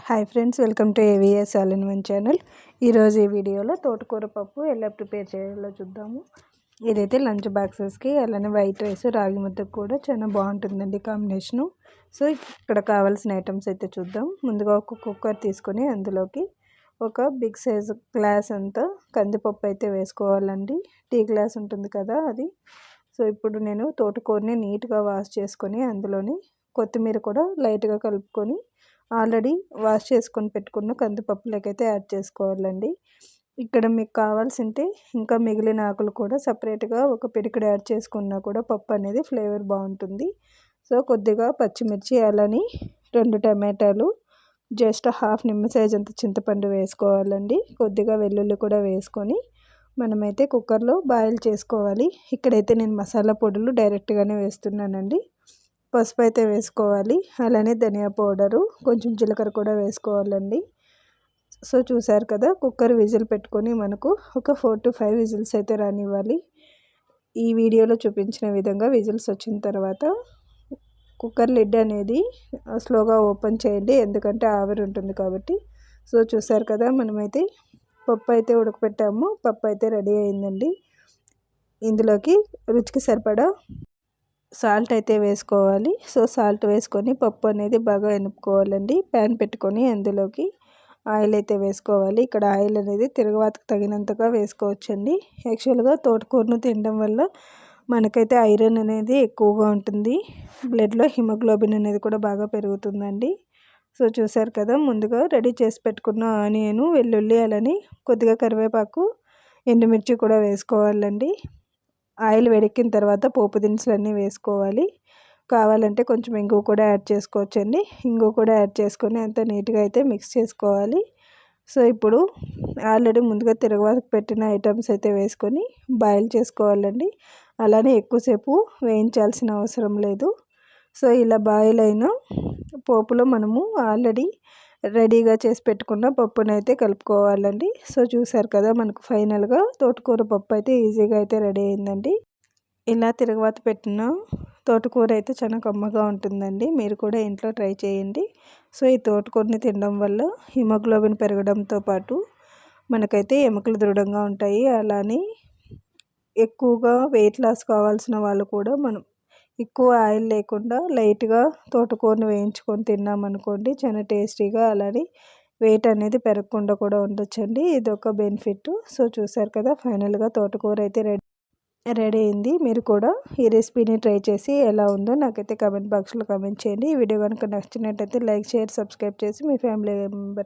Hi friends, welcome to AVS all in one channel. ఈరోజు ఈ వీడియోలో తోటకూర పప్పు ఎలా ప్రిపేర్ చేయాలో చూద్దాము. ఇదైతే లంచ్ బాక్సెస్కి, అలానే వైట్ రైస్ రాగి ముద్దకు కూడా చాలా బాగుంటుందండి కాంబినేషను. సో ఇక్కడ కావాల్సిన ఐటమ్స్ అయితే చూద్దాం. ముందుగా ఒక కుక్కర్ తీసుకొని అందులోకి ఒక బిగ్ సైజ్ గ్లాస్ అంతా కందిపప్పు అయితే వేసుకోవాలండి. టీ గ్లాస్ ఉంటుంది కదా అది. సో ఇప్పుడు నేను తోటకూరని నీట్గా వాష్ చేసుకొని అందులోని కొత్తిమీర కూడా లైట్గా కలుపుకొని ఆల్రెడీ వాష్ చేసుకొని పెట్టుకున్న కందిపప్పులకైతే యాడ్ చేసుకోవాలండి. ఇక్కడ మీకు కావాల్సింటే ఇంకా మిగిలిన ఆకులు కూడా సపరేట్గా ఒక పిడికిడు యాడ్ చేసుకున్నా కూడా పప్పు అనేది ఫ్లేవర్ బాగుంటుంది. సో కొద్దిగా పచ్చిమిర్చి, అలానే 2 టమాటాలు, జస్ట్ హాఫ్ నిమ్మ సైజ్ అంత చింతపండు వేసుకోవాలండి. కొద్దిగా వెల్లుల్లి కూడా వేసుకొని మనమైతే కుక్కర్లో బాయిల్ చేసుకోవాలి. ఇక్కడైతే నేను మసాలా పొడులు డైరెక్ట్గానే వేస్తున్నానండి. పసుపు అయితే వేసుకోవాలి, అలానే ధనియా పౌడరు, కొంచెం జీలకర్ర కూడా వేసుకోవాలండి. సో చూసారు కదా, కుక్కర్ విజిల్ పెట్టుకొని మనకు ఒక 4 to 5 విజిల్స్ అయితే రానివ్వాలి. ఈ వీడియోలో చూపించిన విధంగా విజిల్స్ వచ్చిన తర్వాత కుక్కర్ లిడ్ అనేది స్లోగా ఓపెన్ చేయండి, ఎందుకంటే ఆవిరి ఉంటుంది కాబట్టి. సో చూసారు కదా, మనమైతే పప్పు అయితే ఉడకపెట్టాము. పప్పు అయితే రెడీ అయిందండి. ఇందులోకి రుచికి సరిపడా సాల్ట్ అయితే వేసుకోవాలి. సో సాల్ట్ వేసుకొని పప్పు అనేది బాగా ఎనుపుకోవాలండి. ప్యాన్ పెట్టుకొని అందులోకి ఆయిల్ అయితే వేసుకోవాలి. ఇక్కడ ఆయిల్ అనేది తిరగవాతకు తగినంతగా వేసుకోవచ్చండి. యాక్చువల్గా తోటకూరను తినడం వల్ల మనకైతే ఐరన్ అనేది ఎక్కువగా ఉంటుంది. బ్లడ్లో హిమోగ్లోబిన్ అనేది కూడా బాగా పెరుగుతుందండి. సో చూసారు కదా, ముందుగా రెడీ చేసి పెట్టుకున్న ఆనియను, వెల్లుల్లి, అలానే కొద్దిగా కరివేపాకు, ఎండుమిర్చి కూడా వేసుకోవాలండి. ఆయిల్ వేడెక్కిన తర్వాత పోపు దినుసులన్నీ వేసుకోవాలి. కావాలంటే కొంచెం ఇంగువ కూడా యాడ్ చేసుకోవచ్చండి. ఇంగువ కూడా యాడ్ చేసుకొని అంతా నీట్గా అయితే మిక్స్ చేసుకోవాలి. సో ఇప్పుడు ఆల్రెడీ ముందుగా తిరగవాతకు పెట్టిన ఐటమ్స్ అయితే వేసుకొని బాయిల్ చేసుకోవాలండి. అలానే ఎక్కువసేపు వేయించాల్సిన అవసరం లేదు. సో ఇలా బాయిల్ అయిన పోపులో మనము ఆల్రెడీ రెడీగా చేసి పెట్టుకున్న పప్పునైతే కలుపుకోవాలండి. సో చూసారు కదా, మనకు ఫైనల్గా తోటకూర పప్పు అయితే ఈజీగా అయితే రెడీ అయిందండి. ఇలా తిరగవాత పెట్టిన తోటకూర అయితే చాలా కమ్మగా ఉంటుందండి. మీరు కూడా ఇంట్లో ట్రై చేయండి. సో ఈ తోటకూరని తినడం వల్ల హిమోగ్లోబిన్ పెరగడంతో పాటు మనకైతే ఎముకలు దృఢంగా ఉంటాయి. అలానే ఎక్కువగా వెయిట్ లాస్ కావాల్సిన వాళ్ళు కూడా మనం ఎక్కువ ఆయిల్ లేకుండా లైట్గా తోటకూరని వేయించుకొని తిన్నామనుకోండి, చాలా టేస్టీగా, అలానే వెయిట్ అనేది పెరగకుండా కూడా ఉండొచ్చండి. ఇది ఒక బెనిఫిట్. సో చూసారు కదా, ఫైనల్గా తోటకూర అయితే రెడీ అయింది. మీరు కూడా ఈ రెసిపీని ట్రై చేసి ఎలా ఉందో నాకైతే కామెంట్ బాక్స్లో కామెంట్ చేయండి. ఈ వీడియో కనుక నచ్చినట్టయితే లైక్, షేర్, సబ్స్క్రైబ్ చేసి మీ ఫ్యామిలీ మెంబర్